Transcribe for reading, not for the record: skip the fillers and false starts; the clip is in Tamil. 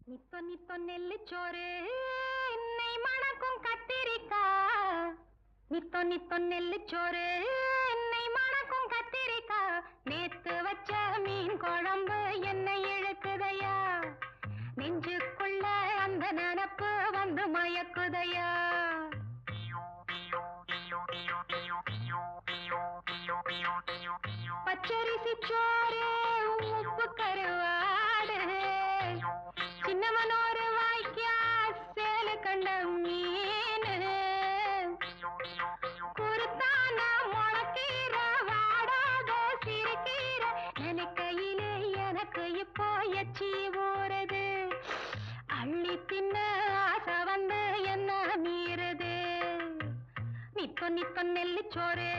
நித்தொ நித்தொ நெல்லுச்சோறு என்னை மணக்கும் கத்திரிக்கா. நித்தொ நித்தொ நெல்லுச்சோறு என்னை மணக்கும் கத்திரிக்கா. நேத்து வச்ச மீன் குழம்பு என்னை இழுக்குதையா. நெஞ்சுக்குள்ள அந்த நினப்பு வந்து மயக்குதையா. பச்சரிசி சோறு உப்பு கருவாடு சின்னமனோரு வாய்க்கா சேலு கண்ட மீன் குருத்தான முளக்கீர வாடாத சிறுகீர நினைக்கையிலே எனக்கு இப்போ எச்சி ஊறுது. அள்ளி தின்ன ஆசை வந்து என்ன மீறுது. நித்தொ நித்தொ நெல்லுச்சோறு